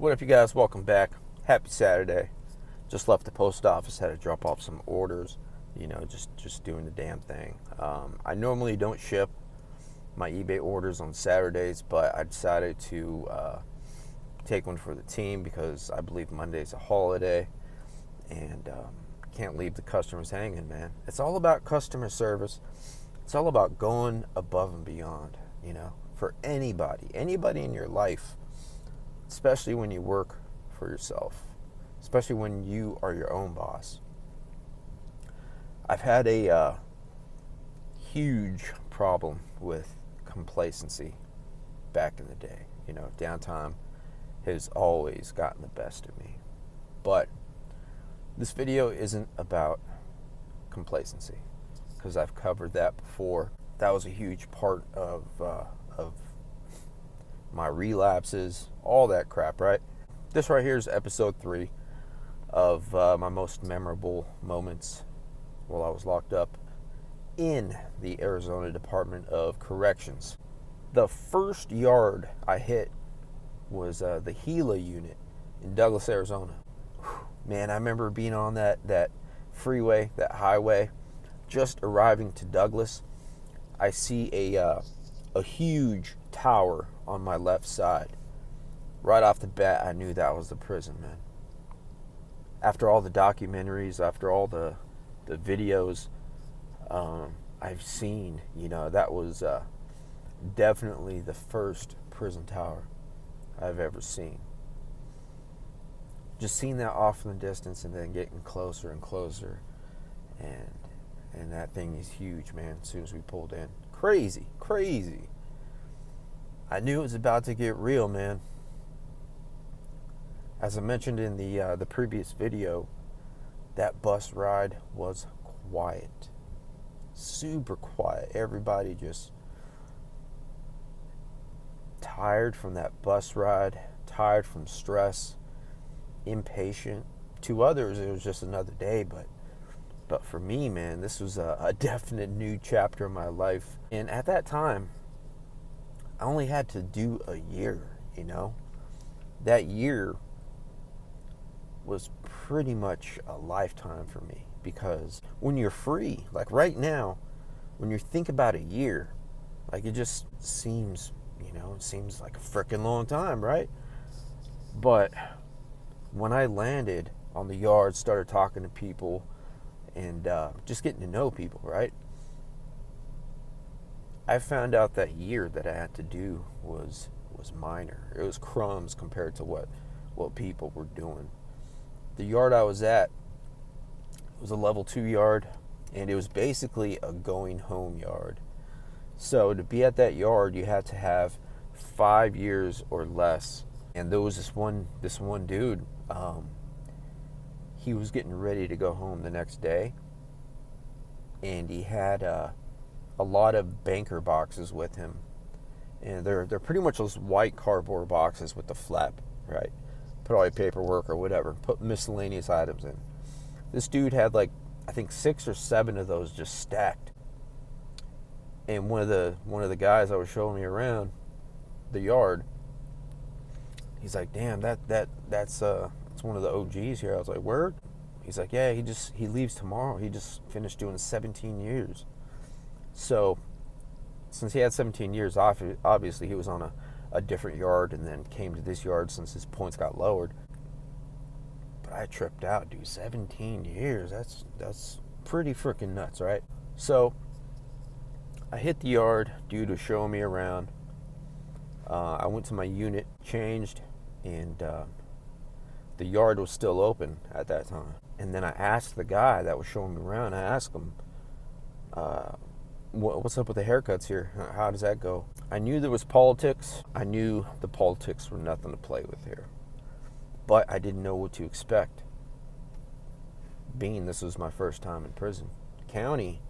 What up, you guys? Welcome back. Happy Saturday. Just left the post office, had to drop off some orders. Just doing the damn thing. I normally don't ship my eBay orders on Saturdays, but I decided to take one for the team because I believe Monday's a holiday, and can't leave the customers hanging, man. It's all about customer service. It's all about going above and beyond, for anybody in your life. Especially when you work for yourself, especially when you are your own boss. I've had a huge problem with complacency back in the day. Downtime has always gotten the best of me. But this video isn't about complacency, because I've covered that before. That was a huge part of my relapses, all that crap, right? This right here is episode 3 of my most memorable moments while I was locked up in the Arizona Department of Corrections. The first yard I hit was the Gila unit in Douglas, Arizona. Man, I remember being on that freeway, that highway, just arriving to Douglas. I see a huge tower on my left side. Right off the bat, I knew that was the prison, man. After all the documentaries, after all the videos I've seen, that was definitely the first prison tower I've ever seen. Just seeing that off in the distance and then getting closer and closer, and that thing is huge, man. As soon as we pulled in, crazy. I knew it was about to get real, man. As I mentioned in the previous video, that bus ride was quiet. Super quiet. Everybody just tired from that bus ride, tired from stress, impatient. To others, it was just another day, but for me, man, this was a definite new chapter in my life. And at that time, I only had to do a year, That year was pretty much a lifetime for me, because when you're free, like right now, when you think about a year, like it just seems, it seems like a freaking long time, right? But when I landed on the yard, started talking to people, and just getting to know people, right? I found out that year that I had to do was minor. It was crumbs compared to what people were doing. The yard I was at was a level 2 yard, and it was basically a going home yard. So to be at that yard, you had to have 5 years or less. And there was this one dude, he was getting ready to go home the next day, and he had a lot of banker boxes with him, and they're pretty much those white cardboard boxes with the flap, right? Put all your paperwork or whatever, put miscellaneous items in. This dude had like, I think 6 or 7 of those just stacked. And one of the guys that was showing me around the yard, he's like, "Damn, that's one of the OGs here." I was like, "Word?" He's like, "Yeah, he leaves tomorrow. He just finished doing 17 years." So, since he had 17 years, obviously he was on a different yard and then came to this yard since his points got lowered. But I tripped out, dude. 17 years. That's pretty freaking nuts, right? So, I hit the yard. Dude was showing me around. I went to my unit, changed, and the yard was still open at that time. And then I asked the guy that was showing me around, I asked him, what's up with the haircuts here? How does that go? I knew there was politics. I knew the politics were nothing to play with here. But I didn't know what to expect, being this was my first time in prison. County,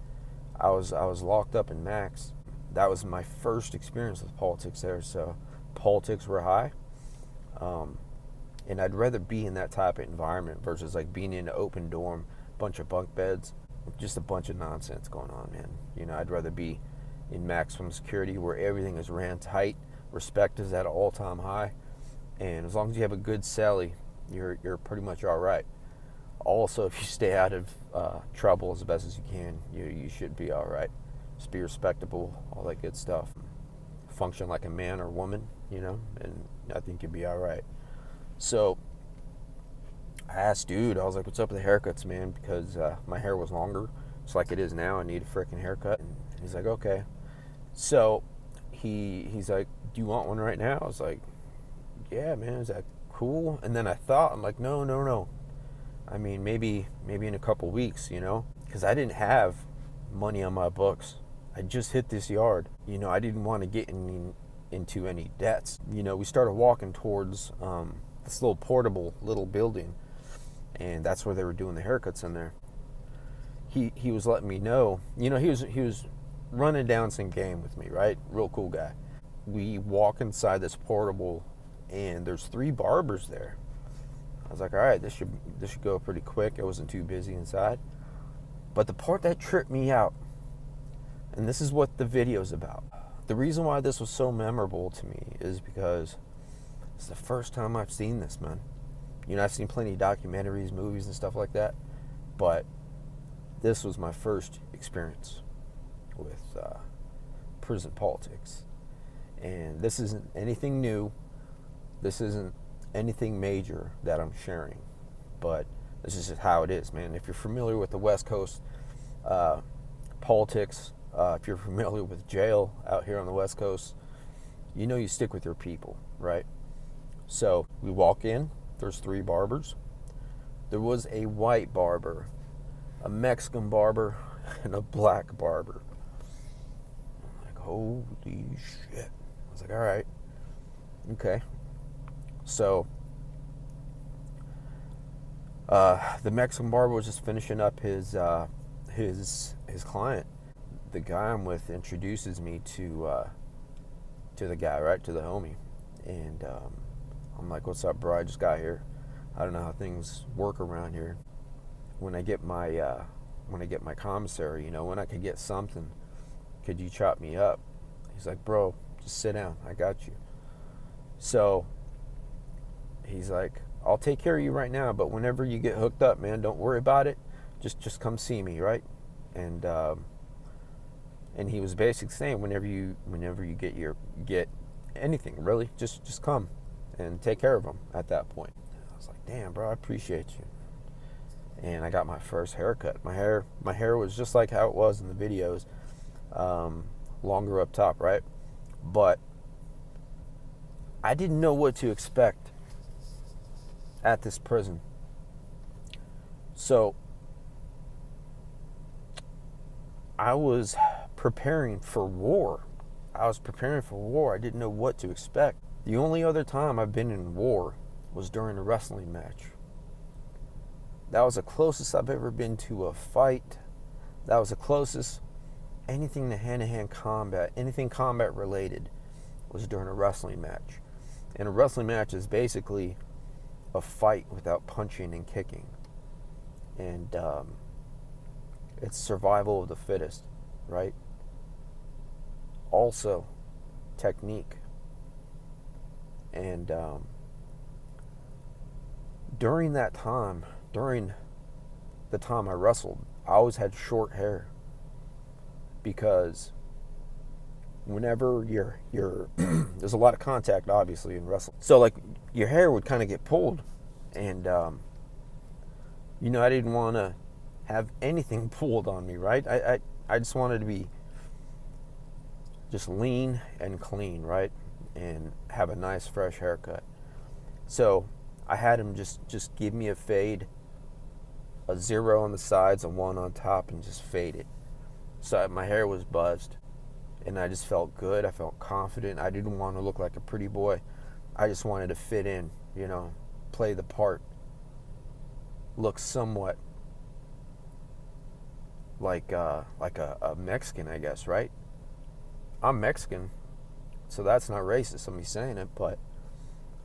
I was locked up in Max. That was my first experience with politics there, so politics were high. And I'd rather be in that type of environment versus like being in an open dorm, bunch of bunk beds, just a bunch of nonsense going on, man. I'd rather be in maximum security where everything is ran tight, respect is at an all-time high, And as long as you have a good celly, you're pretty much all right. Also, if you stay out of trouble as best as you can, you should be all right. Just be respectable, all that good stuff. Function like a man or woman, and I think you'd be all right. So I asked dude, I was like, what's up with the haircuts, man? Because my hair was longer, just like it is now. I need a freaking haircut. And he's like, okay. So he's like, do you want one right now? I was like, yeah, man, is that cool? And then I'm like, no. I mean, maybe in a couple weeks, because I didn't have money on my books. I just hit this yard. I didn't want to get into any debts. We started walking towards this little portable little building, and that's where they were doing the haircuts in there. He was letting me know, he was running down some game with me, right? Real cool guy. We walk inside this portable, and there's 3 barbers there. I was like, all right, this should go pretty quick. I wasn't too busy inside. But the part that tripped me out, and this is what the video's about. The reason why this was so memorable to me is because it's the first time I've seen this, man. I've seen plenty of documentaries, movies, and stuff like that, but this was my first experience with prison politics. And this isn't anything new. This isn't anything major that I'm sharing, but this is just how it is, man. If you're familiar with the West Coast politics, if you're familiar with jail out here on the West Coast, you stick with your people, right? So we walk in, there's 3 barbers. There was a white barber, a Mexican barber, and a black barber. I'm like, holy shit. I was like, all right, okay. So the Mexican barber was just finishing up his client. The guy I'm with introduces me to the guy, right, to the homie, and I'm like, what's up, bro? I just got here. I don't know how things work around here. When I get my commissary, when I could get something, could you chop me up? He's like, bro, just sit down. I got you. So he's like, I'll take care of you right now, but whenever you get hooked up, man, don't worry about it. Just come see me, right? And he was basically saying, whenever you get anything, really, just come and take care of them at that point. I was like, damn, bro, I appreciate you. And I got my first haircut. My hair was just like how it was in the videos, longer up top, right? But I didn't know what to expect at this prison. So I was preparing for war. I didn't know what to expect. The only other time I've been in war was during a wrestling match. That was the closest I've ever been to a fight. That was the closest anything to hand-to-hand combat, anything combat related, was during a wrestling match. And a wrestling match is basically a fight without punching and kicking. And it's survival of the fittest, right? Also, technique. And during the time I wrestled, I always had short hair, because whenever you're there's a lot of contact, obviously, in wrestling. So like your hair would kind of get pulled, and I didn't want to have anything pulled on me, right? I just wanted to be just lean and clean, right? And have a nice fresh haircut. So I had him just give me a fade, a 0 on the sides, a 1 on top, and just fade it. So my hair was buzzed, and I just felt good. I felt confident. I didn't want to look like a pretty boy. I just wanted to fit in, play the part, look somewhat like a Mexican, I guess, right? I'm Mexican, so that's not racist of me saying it, but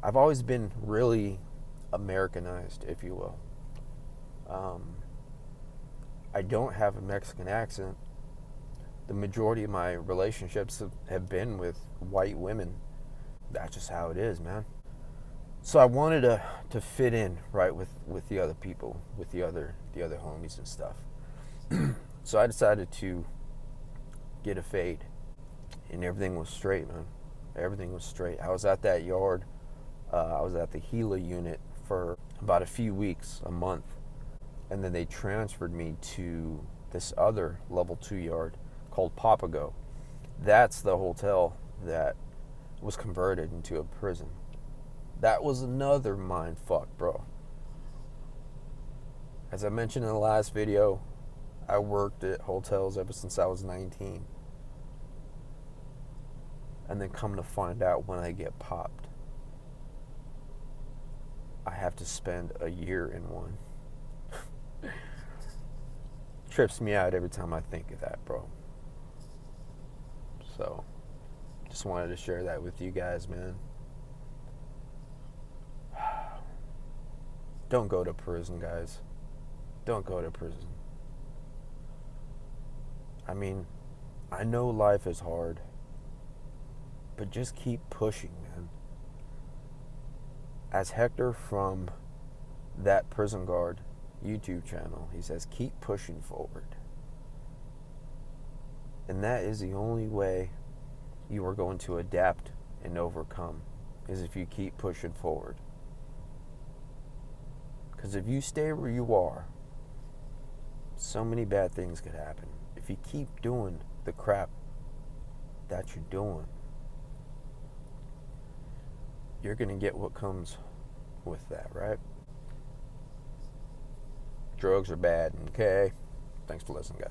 I've always been really Americanized, if you will. I don't have a Mexican accent. The majority of my relationships have been with white women. That's just how it is, man. So I wanted to fit in, right, with the other people, with the other homies and stuff. So I decided to get a fade, and everything was straight, man. Everything was straight. I was at that yard. I was at the Gila unit for about a few weeks, a month, and then they transferred me to this other level 2 yard called Papago. That's the hotel that was converted into a prison. That was another mind fuck, bro. As I mentioned in the last video, I worked at hotels ever since I was 19. And then come to find out, when I get popped, I have to spend a year in one. Trips me out every time I think of that, bro. So, just wanted to share that with you guys, man. Don't go to prison, guys. Don't go to prison. I mean, I know life is hard, but just keep pushing, man. As Hector from That Prison Guard YouTube channel, he says, keep pushing forward. And that is the only way you are going to adapt and overcome, is if you keep pushing forward. Because if you stay where you are, so many bad things could happen. If you keep doing the crap that you're doing, you're going to get what comes with that, right? Drugs are bad, okay? Thanks for listening, guys.